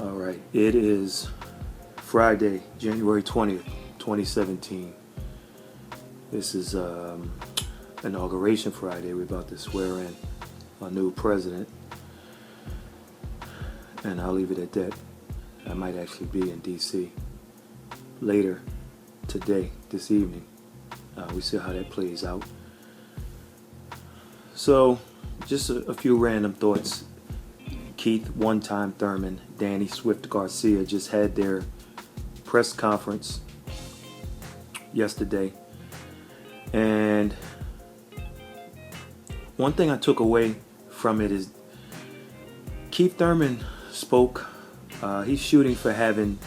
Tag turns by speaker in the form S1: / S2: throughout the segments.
S1: All right, it is Friday, January 20th, 2017. This is inauguration Friday. We're about to swear in our new president, and I'll leave it at that. I might actually be in D.C. later today, this evening. We see how that plays out. So, just a few random thoughts. Keith, one-time Thurman, Danny Swift Garcia just had their press conference yesterday. And one thing I took away from it is Keith Thurman spoke. He's shooting for having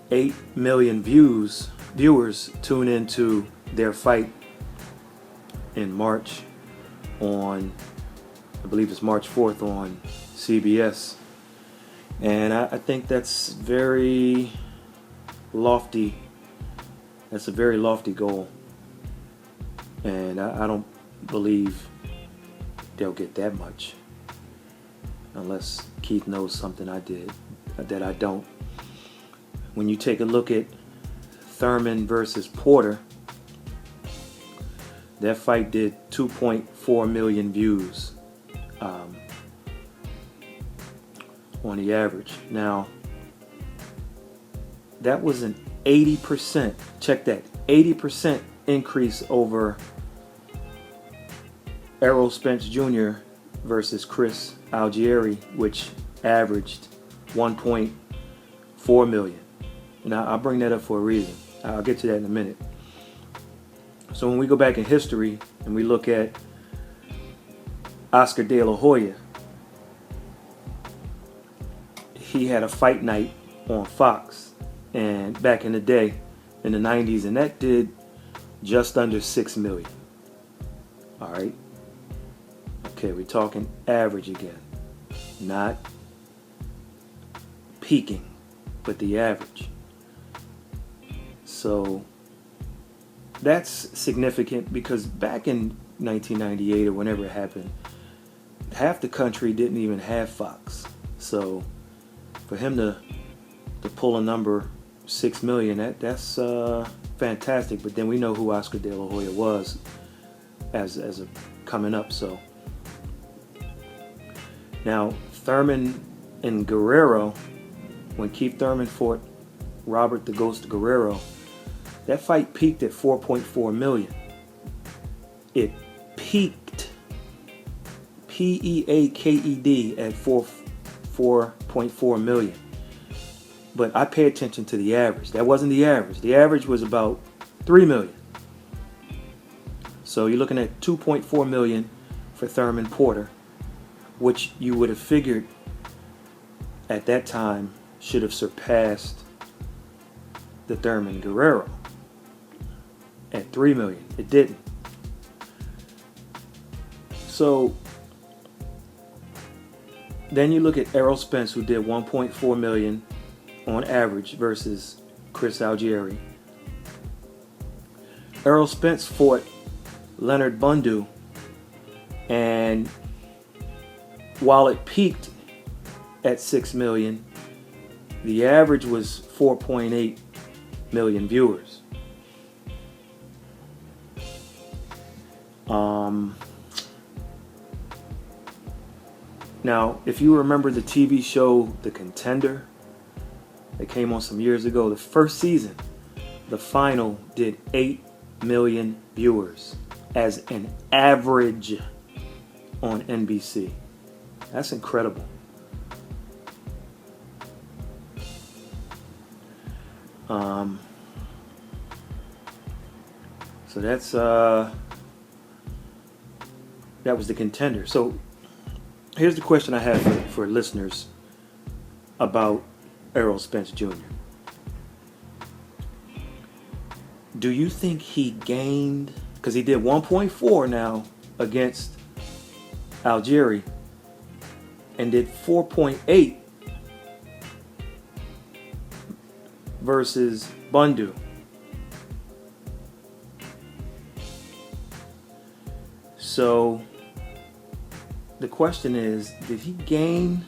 S1: 8 million viewers tune into their fight in March on, I believe it's March 4th on CBS. And I think that's very lofty. That's a very lofty goal. And I don't believe they'll get that much. Unless Keith knows something I did that I don't. When you take a look at Thurman versus Porter, that fight did 2.4 million views on the average. Now, that was an 80%, check that, 80% increase over Errol Spence Jr. versus Chris Algieri, which averaged 1.4 million. Now, I'll bring that up for a reason. I'll get to that in a minute. So when we go back in history and we look at Oscar De La Hoya, he had a fight night on Fox, and back in the day, in the 90s, and that did just under 6 million. All right. Okay, we're talking average again, not peaking, but the average. So that's significant because back in 1998 or whenever it happened, half the country didn't even have Fox. So for him to pull a number 6 million, that's fantastic. But then we know who Oscar De La Hoya was as a coming up. So now Thurman and Guerrero, when Keith Thurman fought Robert the Ghost Guerrero, that fight peaked at 4.4 million. It peaked, P-E-A-K-E-D, at 4.4 million. But I pay attention to the average. That wasn't the average. The average was about 3 million. So you're looking at 2.4 million for Thurman Porter, which you would have figured at that time should have surpassed the Thurman Guerrero at 3 million. It didn't. So then you look at Errol Spence, who did 1.4 million on average versus Chris Algieri. Errol Spence fought Leonard Bundu, and while it peaked at 6 million, the average was 4.8 million viewers. Now, if you remember the TV show The Contender that came on some years ago, the first season, the final did 8 million viewers as an average on NBC. That's incredible. So that's that was The Contender. So here's the question I have for listeners about Errol Spence Jr. Do you think he gained, because he did 1.4 now against Algieri and did 4.8 versus Bundu? So the question is, did he gain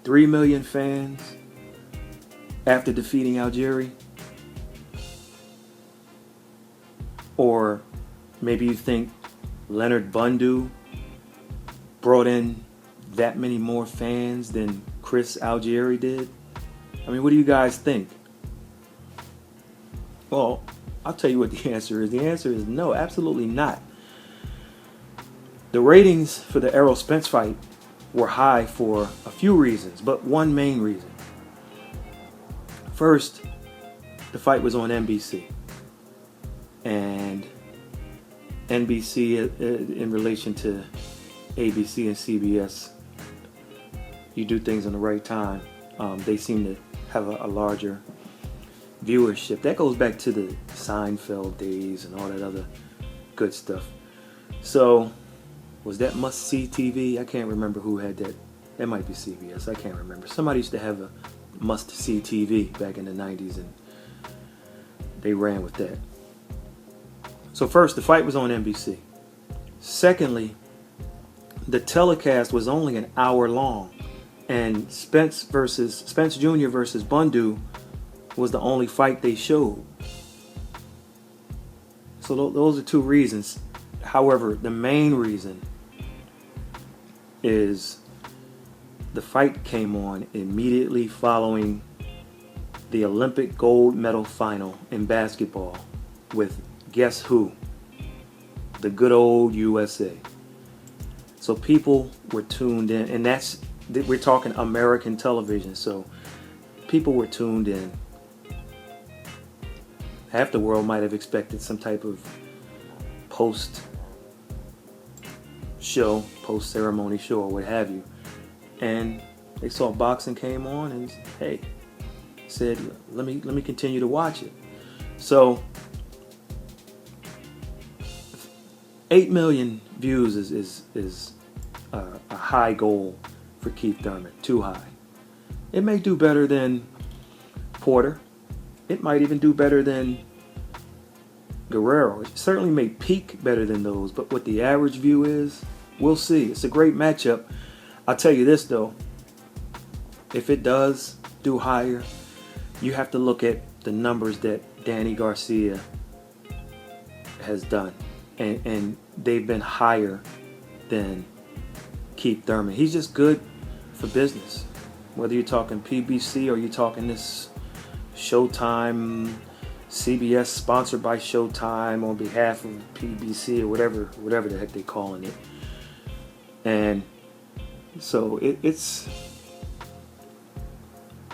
S1: 3 million fans after defeating Algieri? Or maybe you think Leonard Bundu brought in that many more fans than Chris Algieri did? I mean, what do you guys think? Well, I'll tell you what the answer is. The answer is no, absolutely not. The ratings for the Errol Spence fight were high for a few reasons, but one main reason. First, the fight was on NBC. And NBC, in relation to ABC and CBS, you do things in the right time. They seem to have a larger viewership. That goes back to the Seinfeld days and all that other good stuff. So, was that must-see TV? I can't remember who had that. That might be CBS. I can't remember. Somebody used to have a must-see TV back in the 90s, and they ran with that. So first, the fight was on NBC. Secondly, the telecast was only an hour long, and Spence Jr. versus Bundu was the only fight they showed. So those are two reasons. However, the main reason is the fight came on immediately following the Olympic gold medal final in basketball with guess who? The good old USA. So people were tuned in, and we're talking American television, so people were tuned in. Half the world might have expected some type of post-ceremony show, or what have you. And they saw boxing came on and, hey, said, let me continue to watch it. So 8 million views is a high goal for Keith Thurman. Too high. It may do better than Porter. It might even do better than Guerrero. It certainly may peak better than those, but what the average view is, we'll see. It's a great matchup. I'll tell you this though, if it does do higher, you have to look at the numbers that Danny Garcia has done, and they've been higher than Keith Thurman. He's just good for business, whether you're talking PBC or you're talking this Showtime, CBS sponsored by Showtime on behalf of PBC or whatever the heck they're calling it. And so it's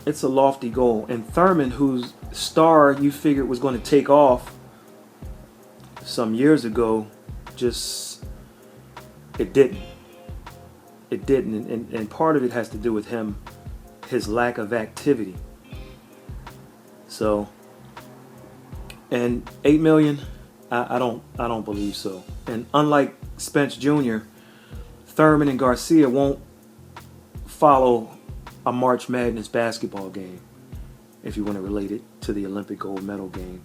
S1: a lofty goal. And Thurman, whose star you figured was going to take off some years ago, it didn't. And part of it has to do with his lack of activity. So, and 8 million, I don't believe so. And unlike Spence Jr., Thurman and Garcia won't follow a March Madness basketball game, if you want to relate it to the Olympic gold medal game.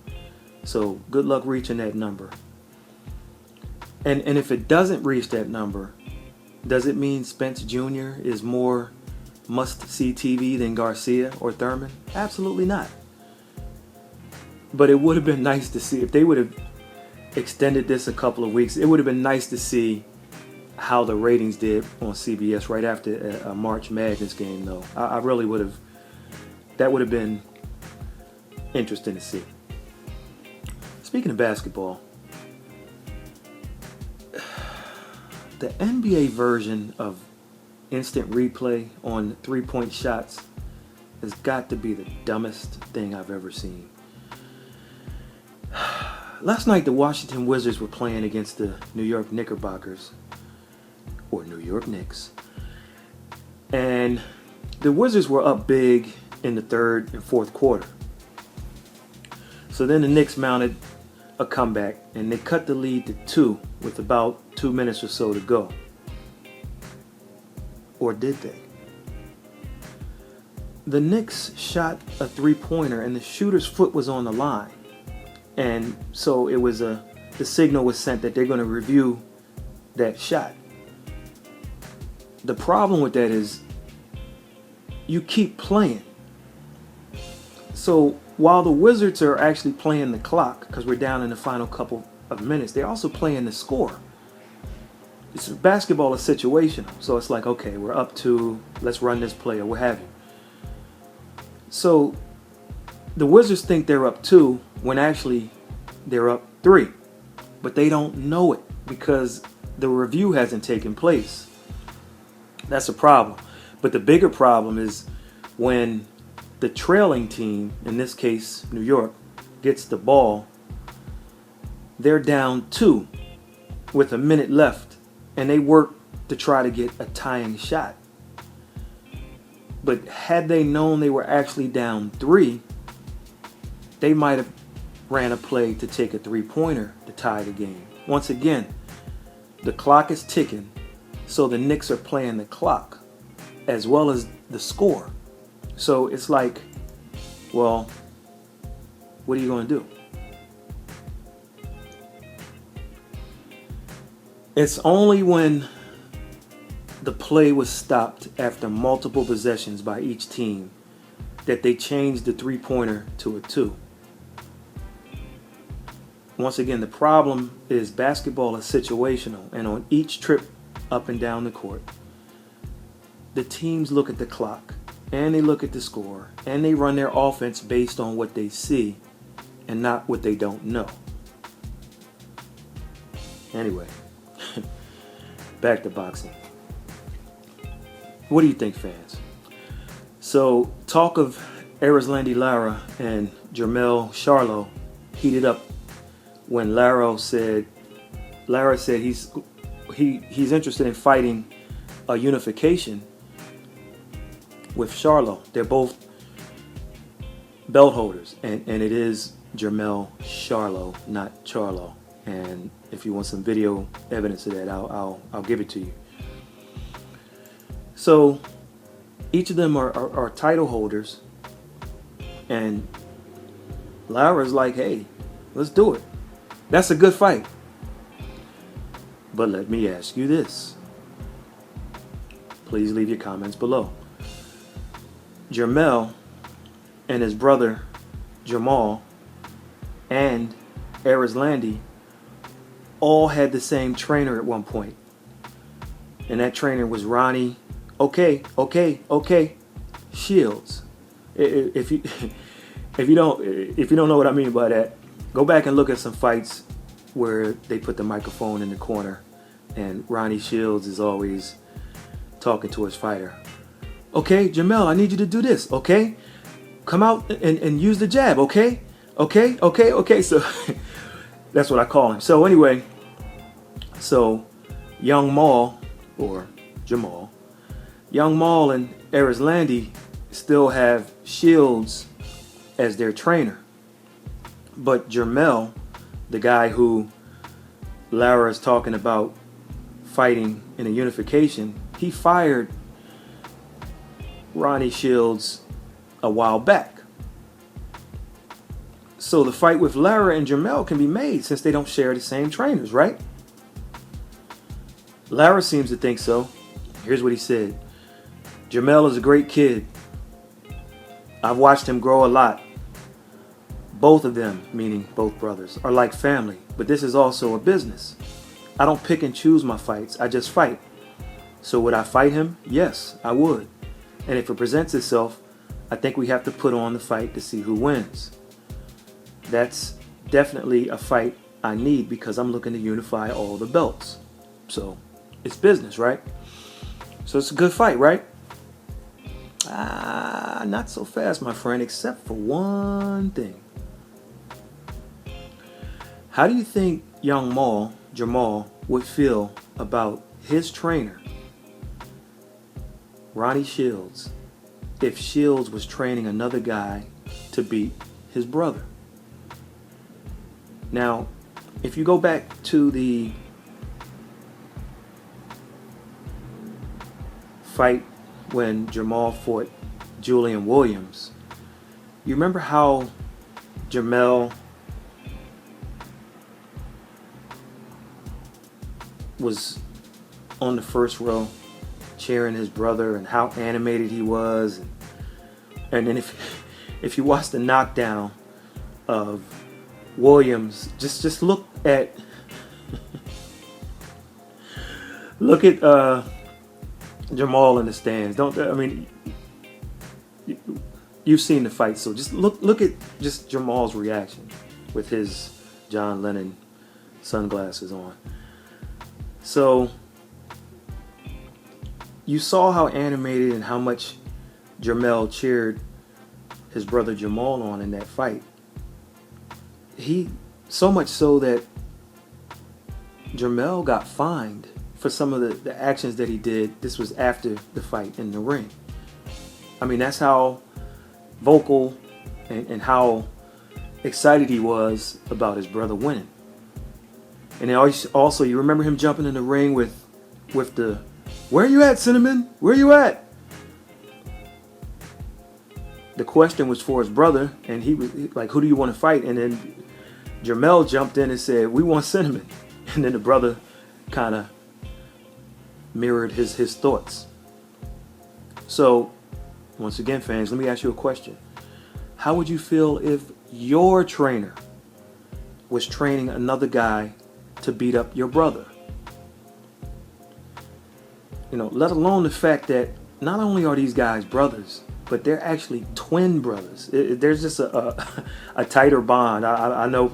S1: So good luck reaching that number. And if it doesn't reach that number, does it mean Spence Jr. is more must-see TV than Garcia or Thurman? Absolutely not. But it would have been nice to see, if they would have extended this a couple of weeks, it would have been nice to see how the ratings did on CBS right after a March Madness game, though. I really would have, that would have been interesting to see. Speaking of basketball, the NBA version of instant replay on three-point shots has got to be the dumbest thing I've ever seen. Last night, the Washington Wizards were playing against the New York Knickerbockers, or New York Knicks. And the Wizards were up big in the third and fourth quarter. So then the Knicks mounted a comeback, and they cut the lead to 2 with about 2 minutes or so to go. Or did they? The Knicks shot a three-pointer, and the shooter's foot was on the line. And so it was the signal was sent that they're going to review that shot. The problem with that is you keep playing. So while the Wizards are actually playing the clock, because we're down in the final couple of minutes, they're also playing the score. Basketball is situational. So it's like, okay, we're up 2, let's run this play or what have you. So the Wizards think they're up 2 when actually they're up 3. But they don't know it because the review hasn't taken place. That's a problem. But the bigger problem is when the trailing team, in this case New York, gets the ball, they're down 2 with a minute left, and they work to try to get a tying shot. But had they known they were actually down 3, they might have ran a play to take a 3-pointer to tie the game. Once again, the clock is ticking, so the Knicks are playing the clock as well as the score. So it's like, well, what are you going to do? It's only when the play was stopped after multiple possessions by each team that they changed the 3-pointer to a 2. Once again, the problem is basketball is situational, and on each trip up and down the court, the teams look at the clock, and they look at the score, and they run their offense based on what they see and not what they don't know. Anyway, back to boxing. What do you think, fans? So, talk of Erislandy Lara and Jermell Charlo heated up when Lara said he's interested in fighting a unification with Charlo. They're both belt holders, and it is Jermell Charlo, not Charlo. And if you want some video evidence of that, I'll give it to you. So each of them are title holders, and Lara's like, hey, let's do it. That's a good fight. But let me ask you this. Please leave your comments below. Jermell and his brother Jermall and Erislandy all had the same trainer at one point. And that trainer was Ronnie Shields. If you don't know what I mean by that, go back and look at some fights where they put the microphone in the corner and Ronnie Shields is always talking to his fighter. Okay, Jermell, I need you to do this, okay? Come out and use the jab, okay? Okay. So that's what I call him. So anyway, Young Maul, or Jermall, Young Maul and Erislandy still have Shields as their trainer. But Jermell, the guy who Lara is talking about fighting in a unification, he fired Ronnie Shields a while back. So the fight with Lara and Jermell can be made since they don't share the same trainers, right? Lara seems to think so. Here's what he said. Jermell is a great kid. I've watched him grow a lot. Both of them, meaning both brothers, are like family, but this is also a business. I don't pick and choose my fights, I just fight. So would I fight him? Yes, I would. And if it presents itself, I think we have to put on the fight to see who wins. That's definitely a fight I need because I'm looking to unify all the belts. So it's business, right? So it's a good fight, right? Not so fast, my friend, except for one thing. How do you think Young Maul, Jermall, would feel about his trainer, Ronnie Shields, if Shields was training another guy to beat his brother? Now, if you go back to the fight when Jermall fought Julian Williams, you remember how Jermell was on the first row cheering his brother and how animated he was. And then if you watch the knockdown of Williams, just look at look at Jermell in the stands. You've seen the fight, so just look at just Jermell's reaction with his John Lennon sunglasses on. So you saw how animated and how much Jermell cheered his brother Jermell on in that fight. So much so that Jermell got fined for some of the actions that he did. This was after the fight in the ring. I mean, that's how vocal and how excited he was about his brother winning. And then also, you remember him jumping in the ring with the, "Where you at, Cinnamon? Where you at?" The question was for his brother, and he was like, "Who do you want to fight?" And then Jermell jumped in and said, "We want Cinnamon." And then the brother kind of mirrored his thoughts. So, once again, fans, let me ask you a question. How would you feel if your trainer was training another guy to beat up your brother? Let alone the fact that not only are these guys brothers, but they're actually twin brothers. There's just a tighter bond. I know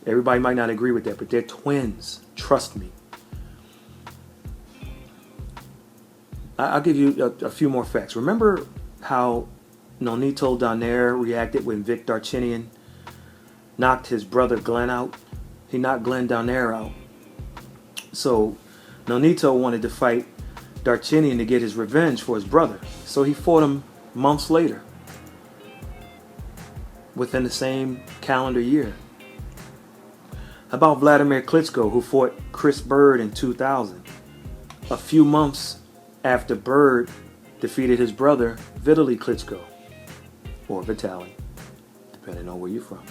S1: everybody might not agree with that, but they're twins. Trust me. I'll give you a few more facts. Remember how Nonito Donaire reacted when Vic Darchinyan knocked his brother Glenn out? He knocked Glenn Donaire out. So Nonito wanted to fight Darchinyan to get his revenge for his brother. So he fought him months later, within the same calendar year. How about Vladimir Klitschko, who fought Chris Bird in 2000? A few months after Bird defeated his brother, Vitaly Klitschko, or Vitaly, depending on where you're from.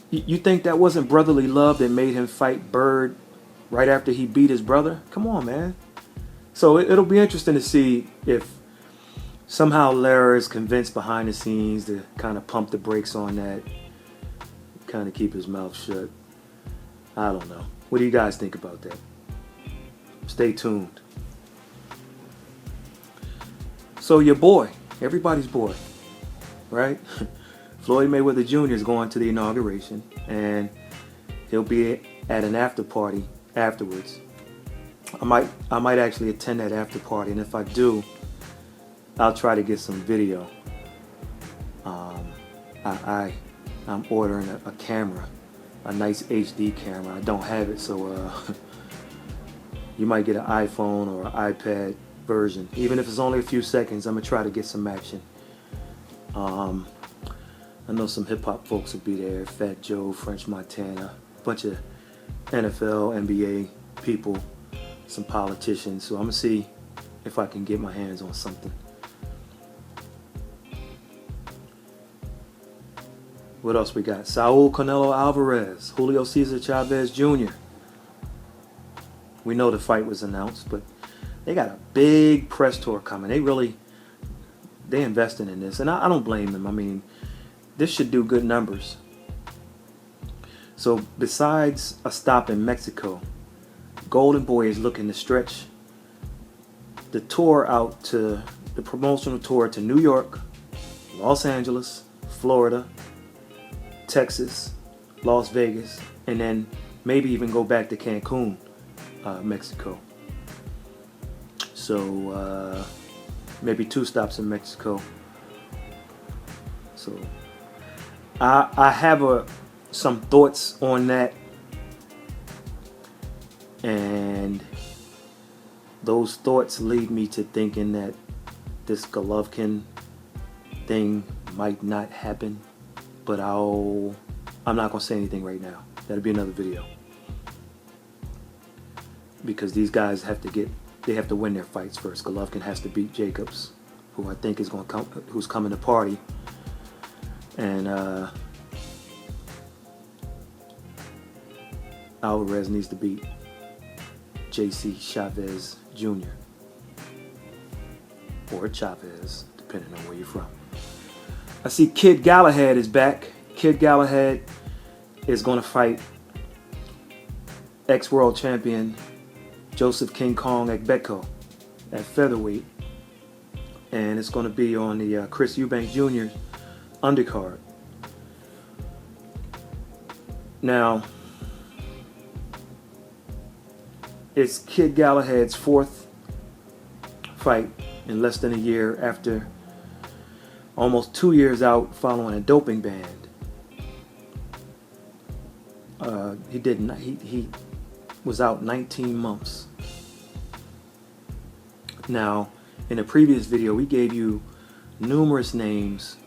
S1: You think that wasn't brotherly love that made him fight Bird right after he beat his brother? Come on, man. So it'll be interesting to see if somehow Lara is convinced behind the scenes to kind of pump the brakes on that, kind of keep his mouth shut. I don't know. What do you guys think about that? Stay tuned. So your boy, everybody's boy, right? Floyd Mayweather Jr. is going to the inauguration, and he'll be at an after party afterwards. I might actually attend that after party, and if I do, I'll try to get some video. I'm ordering a camera, a nice HD camera. I don't have it, so you might get an iPhone or an iPad version. Even if it's only a few seconds, I'm gonna try to get some action. I know some hip hop folks will be there. Fat Joe, French Montana, a bunch of NFL, NBA people, some politicians. So I'm gonna see if I can get my hands on something. What else we got? Saul Canelo ALVAREZ, Julio Cesar Chavez Jr. We know the fight was announced, but they got a big press tour coming. They investing in this, and I don't blame them. I mean, this should do good numbers. So besides a stop in Mexico, Golden Boy is looking to stretch the tour out to the promotional tour to New York, Los Angeles, Florida, Texas, Las Vegas, and then maybe even go back to Cancun, Mexico. So maybe 2 stops in Mexico. So I have some thoughts on that, and those thoughts lead me to thinking that this Golovkin thing might not happen, but I'm not gonna say anything right now. That'll be another video, because these guys have to win their fights first. Golovkin has to beat Jacobs, who I think is going to come, who's coming to party, and Alvarez needs to beat J.C. Chavez Jr. or Chavez, depending on where you're from. I see Kid Galahad is back. Kid Galahad is going to fight ex-world champion Joseph King Kong Agbeko at featherweight. And it's going to be on the Chris Eubank Jr. undercard. Now, it's Kid Galahad's fourth fight in less than a year after almost 2 years out following a doping ban. He was out 19 months. Now, in a previous video, we gave you numerous names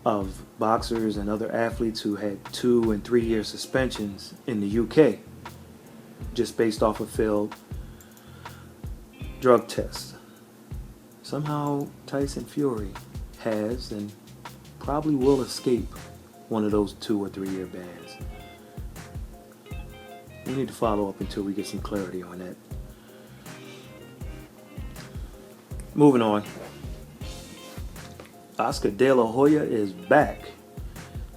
S1: of boxers and other athletes who had 2 and 3 year suspensions in the UK just based off of failed drug tests. Somehow Tyson Fury has and probably will escape one of those 2 or 3 year bans. We need to follow up until we get some clarity on that. Moving on. Oscar De La Hoya is back.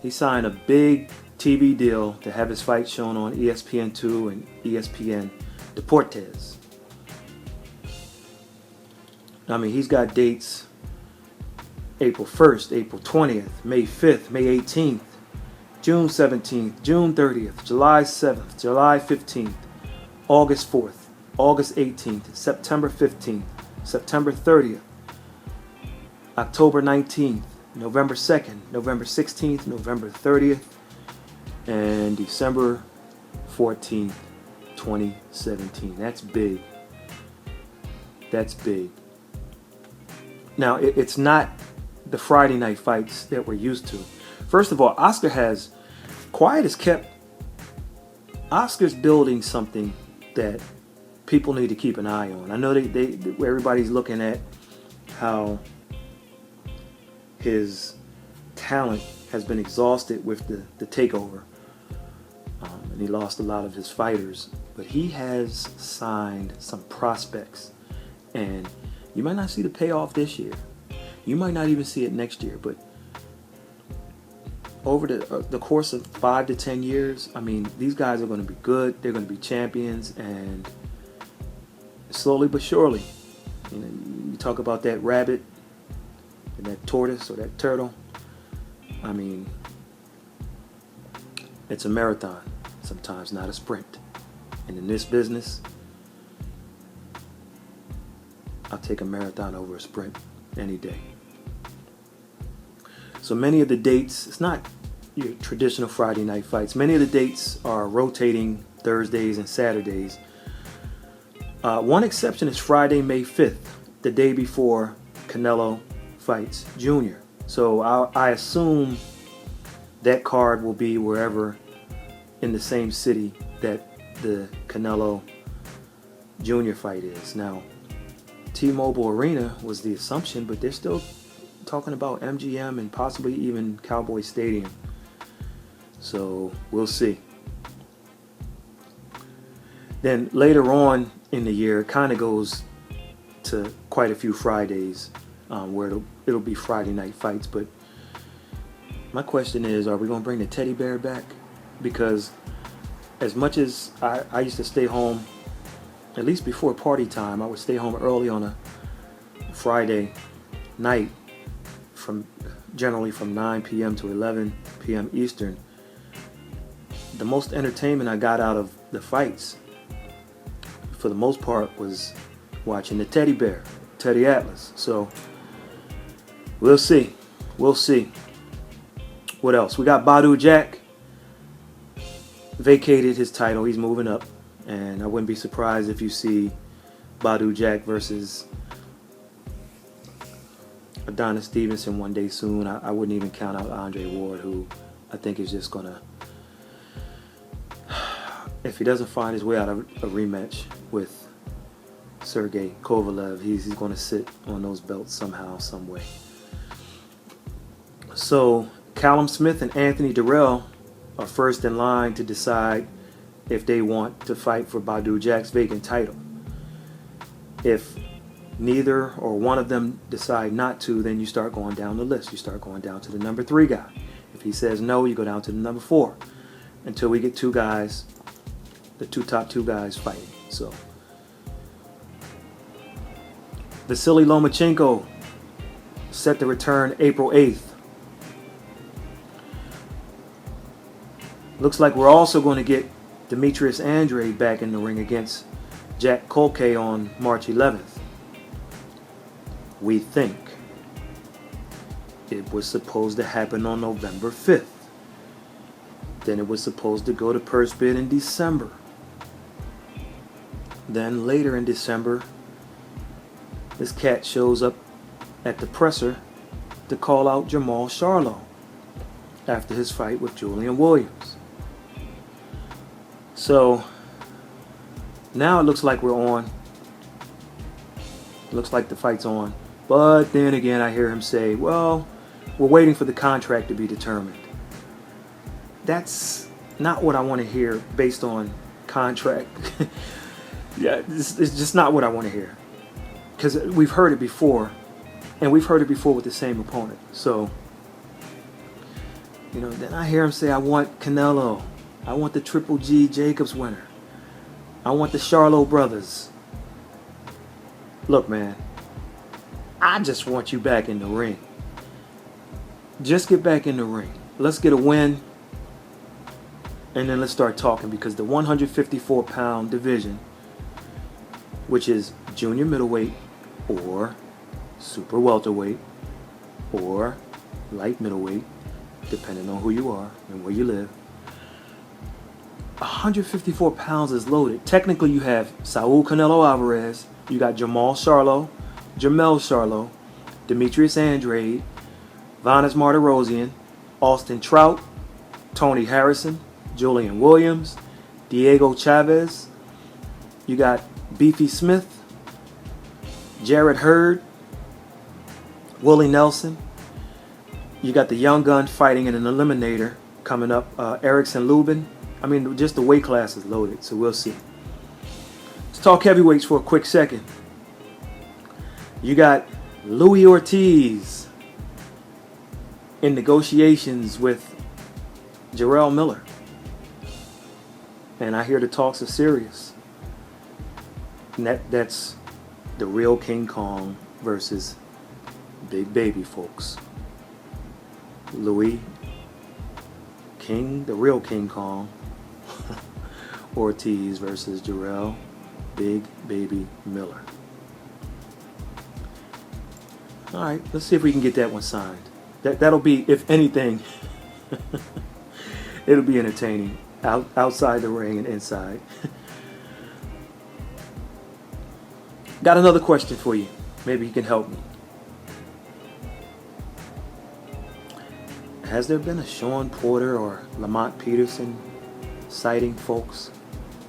S1: He signed a big TV deal to have his fight shown on ESPN2 and ESPN Deportes. I mean, he's got dates April 1st, April 20th, May 5th, May 18th, June 17th, June 30th, July 7th, July 15th, August 4th, August 18th, September 15th, September 30th, October 19th, November 2nd, November 16th, November 30th, and December 14th, 2017. That's big. That's big. Now, it's not the Friday night fights that we're used to. First of all, Oscar has, quiet as kept, Oscar's building something that people need to keep an eye on. I know everybody's looking at how his talent has been exhausted with the takeover. And he lost a lot of his fighters. But he has signed some prospects. And you might not see the payoff this year. You might not even see it next year. But over the course of 5 to 10 years, I mean, these guys are going to be good. They're going to be champions. And slowly but surely, you know, you talk about that rabbit and that tortoise or that turtle. I mean, it's a marathon sometimes, not a sprint. And in this business, I'll take a marathon over a sprint any day. So many of the dates, it's not your traditional Friday night fights. Many of the dates are rotating Thursdays and Saturdays. One exception is Friday, May 5th, the day before Canelo fights Jr. So I assume that card will be wherever in the same city that the Canelo Jr. fight is. Now, T-Mobile Arena was the assumption, but they're still talking about MGM and possibly even Cowboy Stadium. So we'll see. Then later on in the year, it kind of goes to quite a few Fridays where it'll be Friday night fights. But my question is, are we going to bring the teddy bear back? Because as much as I used to stay home, at least before party time, I would stay home early on a Friday night, generally from 9 p.m. to 11 p.m. Eastern. The most entertainment I got out of the fights, for the most part, was watching the teddy bear, Teddy Atlas. So we'll see. We'll see. What else? We got Badou Jack. Vacated his title. He's moving up. And I wouldn't be surprised if you see Badou Jack versus Adonis Stevenson one day soon. I wouldn't even count out Andre Ward, who I think is just going to, if he doesn't find his way out of a rematch with Sergey Kovalev, he's going to sit on those belts somehow, some way. So Callum Smith and Anthony Durrell are first in line to decide if they want to fight for Badou Jack's vacant title. If neither or one of them decide not to, then you start going down the list. You start going down to the number 3 guy. If he says no, you go down to the number 4 until we get 2 guys, the top 2 guys fighting. So Vasily Lomachenko set to return April 8th. Looks like we're also going to get Demetrius Andrade back in the ring against Jack Colque on March 11th. We think it was supposed to happen on November 5th. Then it was supposed to go to purse bid in December. Then later in December, this cat shows up at the presser to call out Jermell Charlo after his fight with Julian Williams. So now it looks like we're on. It looks like the fight's on. But then again, I hear him say, well, we're waiting for the contract to be determined. That's not what I want to hear based on contract. Yeah, it's just not what I want to hear. Because we've heard it before. And we've heard it before with the same opponent. So, then I hear him say, I want Canelo. I want the Triple G Jacobs winner. I want the Charlo brothers. Look, man, I just want you back in the ring. Just get back in the ring. Let's get a win. And then let's start talking, because the 154-pound division, which is junior middleweight or super welterweight or light middleweight, depending on who you are and where you live, 154 pounds is loaded. Technically, you have Saul Canelo Alvarez, you got Jermell Charlo, Demetrius Andrade, Vanes Martirosyan, Austin Trout, Tony Harrison, Julian Williams, Diego Chavez. You got Beefy Smith, Jared Hurd, Willie Nelson. You got the young gun fighting in an eliminator coming up, Erickson Lubin. I mean, just the weight class is loaded, so we'll see. Let's talk heavyweights for a quick second. You got Louis Ortiz in negotiations with Jarrell Miller. And I hear the talks are serious. And that's the real King Kong versus Big Baby, folks. Louis, the real King Kong, Ortiz versus Jarrell Big Baby Miller. All right, let's see if we can get that one signed. That'll be, if anything, it'll be entertaining outside the ring and inside. Got another question for you. Maybe you can help me. Has there been a Sean Porter or Lamont Peterson sighting, folks?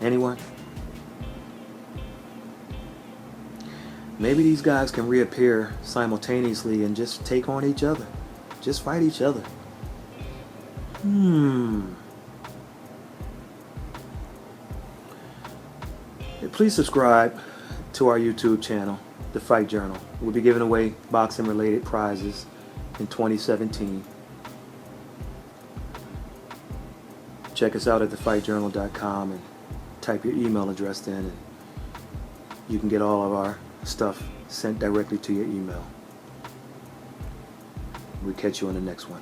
S1: Anyone? Maybe these guys can reappear simultaneously and just take on each other. Just fight each other. Please subscribe to our YouTube channel, The Fight Journal. We'll be giving away boxing-related prizes in 2017. Check us out at thefightjournal.com and type your email address in, and you can get all of our stuff sent directly to your email. We'll catch you on the next one.